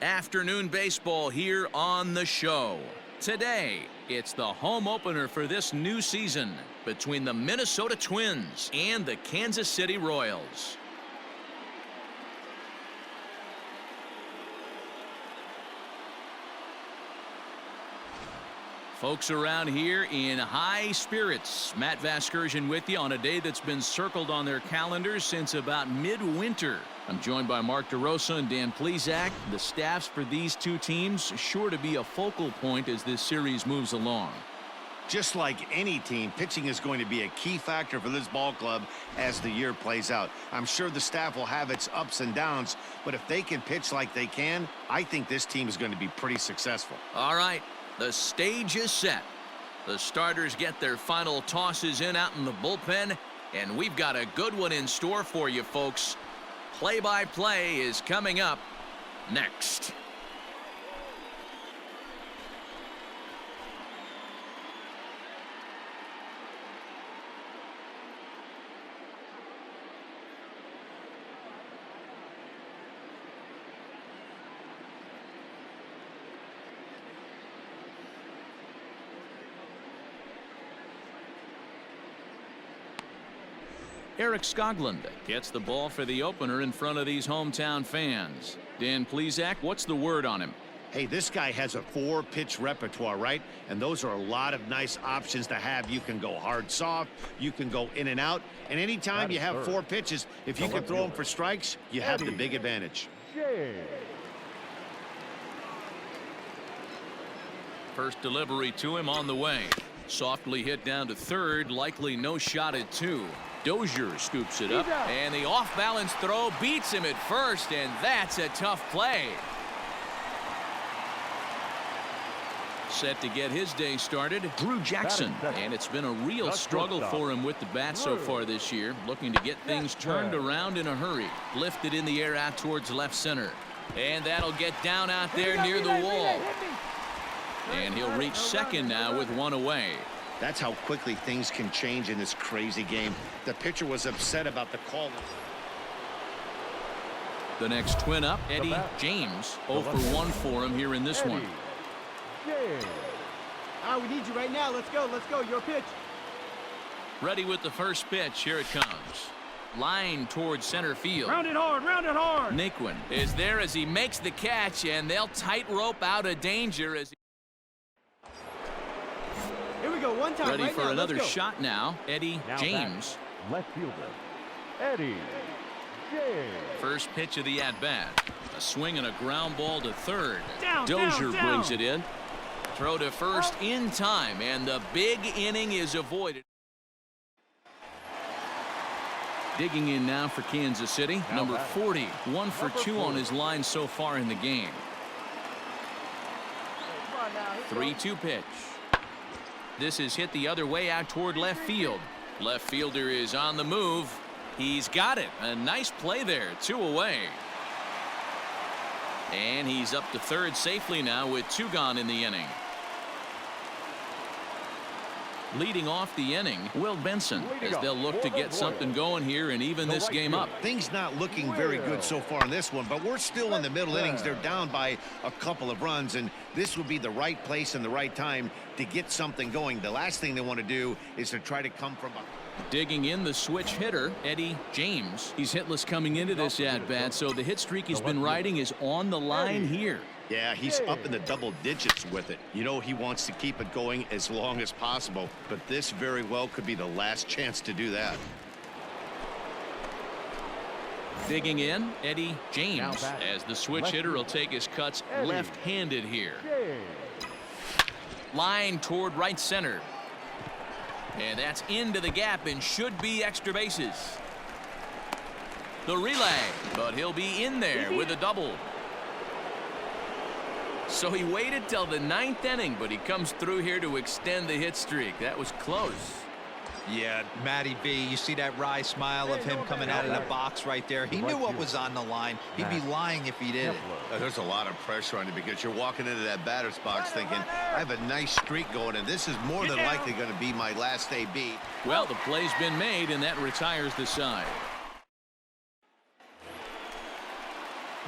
Afternoon baseball here on the show. Today, it's the home opener for this new season between the Minnesota Twins and the Kansas City Royals. Folks around here in high spirits. Matt Vasgersian with you on a day that's been circled on their calendars since about midwinter. I'm joined by Mark DeRosa and Dan Plesac. The staffs for these two teams sure to be a focal point as this series moves along. Just like any team, pitching is going to be a key factor for this ball club as the year plays out. I'm sure the staff will have its ups and downs, but if they can pitch like they can, I think this team is going to be pretty successful. All right. The stage is set. The starters get their final tosses in out in the bullpen, and we've got a good one in store for you folks. Play-by-play is coming up next. Eric Skoglund gets the ball for the opener in front of these hometown fans. Dan Plesac, what's the word on him? Hey, this guy has a 4-pitch repertoire, right? And those are a lot of nice options to have. You can go hard, soft. You can go in and out. And anytime you have 4 pitches, if you can throw them for strikes, you have the big advantage. First delivery to him on the way. Softly hit down to third. Likely no shot at 2. Dozier scoops it up, and the off-balance throw beats him at first, and that's a tough play. Set to get his day started, Drew Jackson, and it's been a real struggle for him with the bat so far this year, looking to get things turned around in a hurry. Lifted in the air out towards left center, and that'll get down out there near the wall. And he'll reach second now with one away. That's how quickly things can change in this crazy game. The pitcher was upset about the call. The next twin up, Eddie James, 0 for 1 for him here in this one. All right, we need you right now. Let's go. Let's go. Your pitch. Ready with the first pitch. Here it comes. Line towards center field. Round it hard. Round it hard. Naquin is there as he makes the catch, and they'll tightrope out of danger as he... Here we go, one time. Ready right for now. another shot now. Eddie James. Left fielder, Eddie James. First pitch of the at-bat. A swing and a ground ball to third. Dozier brings it in. Throw to first in time, and the big inning is avoided. Digging in now for Kansas City, number 40. 1 for 2 on his line so far in the game. 3-2 pitch. This is hit the other way out toward left field. Left fielder is on the move. He's got it. A nice play there. 2 away. And he's up to third safely now with 2 gone in the inning. Leading off the inning, Will Benson, as they'll look to get something going here and even this game up. Things not looking very good so far in this one, but we're still in the middle innings. They're down by a couple of runs, and this would be the right place and the right time to get something going. The last thing they want to do is to try to come from a... Digging in the switch hitter, Eddie James. He's hitless coming into this at-bat, so the hit streak he's been riding is on the line here. Yeah, he's up in the double digits with it. You know, he wants to keep it going as long as possible, but this very well could be the last chance to do that. Digging in, Eddie James, as the switch hitter will take his cuts left-handed here. Line toward right center. And that's into the gap and should be extra bases. The relay, but he'll be in there with a double. So he waited till the 9th inning, but he comes through here to extend the hit streak. That was close. Yeah, Matty B, you see that wry smile of him coming out of the box right there. He knew what was on the line. He'd be lying if he did. There's a lot of pressure on you because you're walking into that batter's box thinking, I have a nice streak going, and this is more than likely going to be my last AB. Well, the play's been made, and that retires the side.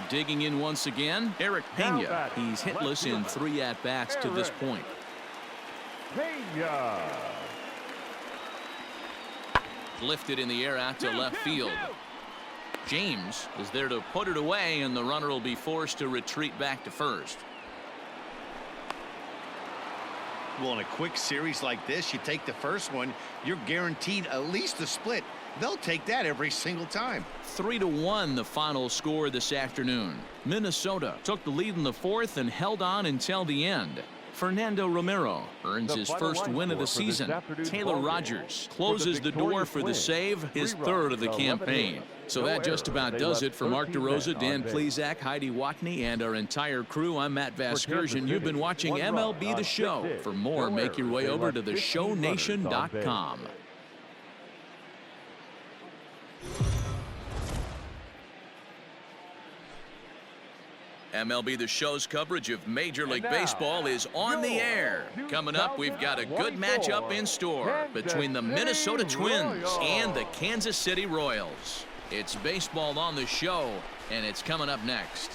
Digging in once again, Eric Now Pena. batting, He's left hitless in fielder, 3 at-bats to this Eric point. Pena. Lifted in the air out to left field. James is there to put it away, and the runner will be forced to retreat back to first. Well, in a quick series like this, you take the first one, you're guaranteed at least a split. They'll take that every single time. 3-1 the final score this afternoon. Minnesota took the lead in the 4th and held on until the end. Fernando Romero earns The his final first line win of the score for this season. afternoon's Taylor ball game. Rogers For the closes the door victorious for the win. save, his 3 third of the runs, 11 campaign. hits, So no that just errors. about They does left it for Mark 13 DeRosa, men Dan on base. Plezak, Heidi Watney, and our entire crew. I'm Matt Kansas Vasgersian. You've been City, watching 1 run MLB on The 6 Show. hits, For more, no make your errors. way They over left to 15 runners on theshownation.com. base. MLB The Show's coverage of Major League now, Baseball is on the air. Coming up, we've got a good matchup in store between the Minnesota Twins and the Kansas City Royals. It's baseball on the show, and it's coming up next.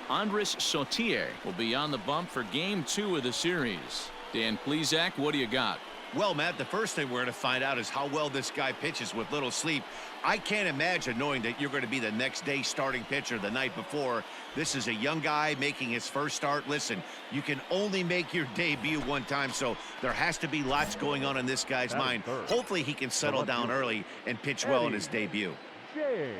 Andres Sotier will be on the bump for Game 2 of the series. Dan Plezak, what do you got? Well, Matt, the first thing we're going to find out is how well this guy pitches with little sleep. I can't imagine knowing that you're going to be the next day starting pitcher the night before. This is a young guy making his first start. Listen, you can only make your debut one time, so there has to be lots going on in this guy's mind. Hopefully he can settle down early and pitch well in his debut. James.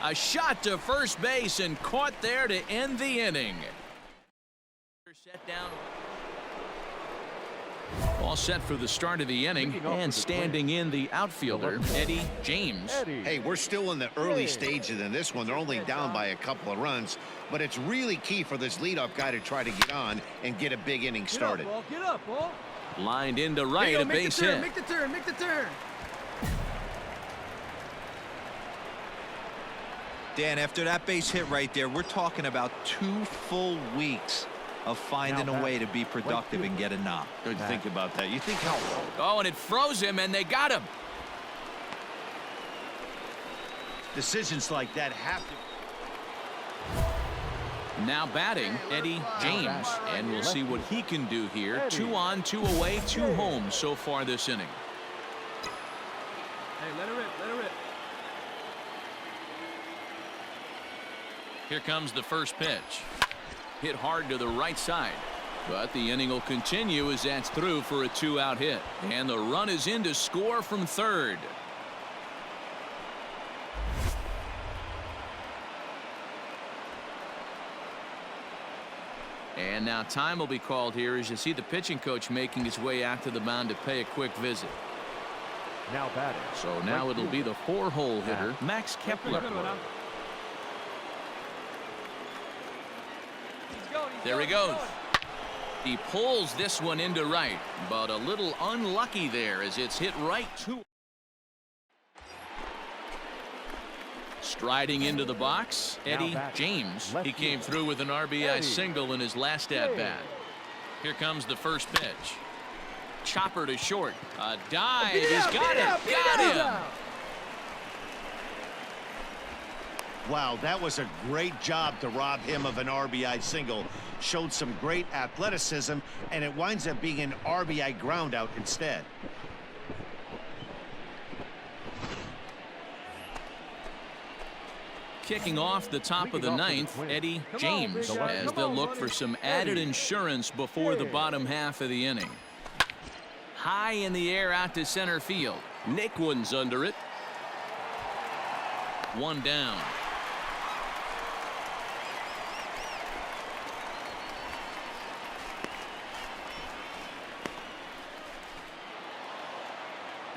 A shot to first base and caught there to end the inning. Set down. All set for the start of the inning, and standing in the outfielder, Eddie James. Hey, we're still in the early stages in this one. They're only down by a couple of runs, but it's really key for this leadoff guy to try to get on and get a big inning started. Get up, ball. Lined into right, a base hit. Make the turn, make the turn. Dan, after that base hit right there, we're talking about 2 full weeks of finding a way to be productive and get a knock. Good to think about that. You think how... Oh, and it froze him, and they got him. Decisions like that have to... Now batting, Eddie James, and we'll see what he can do here. 2 on, 2 away, 2 home so far this inning. Hey, let her rip, let her rip. Here comes the first pitch. Hit hard to the right side. But the inning will continue as that's through for a 2-out hit. And the run is in to score from third. And now time will be called here as you see the pitching coach making his way out to the mound to pay a quick visit. Now batting. So now it'll be the 4-hole hitter, Max Kepler. There he goes. He pulls this one into right, but a little unlucky there as it's hit right to. Striding into the box, Eddie James. He came through with an RBI single in his last at-bat. Here comes the first pitch. Chopper to short. A dive. He's got it. Got him. Wow, that was a great job to rob him of an RBI single. Showed some great athleticism, and it winds up being an RBI groundout instead. Kicking off the top of the 9th, Eddie James, as they'll look for some added insurance before the bottom half of the inning. High in the air out to center field. Nick Wooden's under it. 1 down.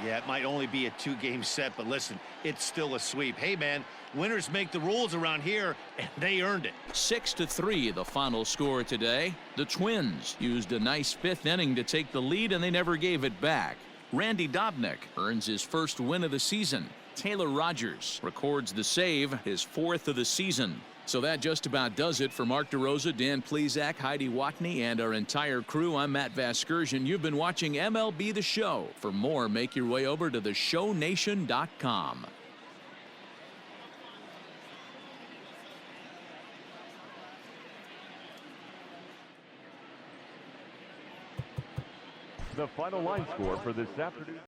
Yeah, it might only be a 2-game set, but listen, it's still a sweep. Hey, man, winners make the rules around here, and they earned it. 6-3 the final score today. The Twins used a nice 5th inning to take the lead, and they never gave it back. Randy Dobnak earns his first win of the season. Taylor Rogers records the save, his 4th of the season. So that just about does it for Mark DeRosa, Dan Plesac, Heidi Watney, and our entire crew. I'm Matt Vasgersian. You've been watching MLB The Show. For more, make your way over to theshownation.com. The final line score for this afternoon.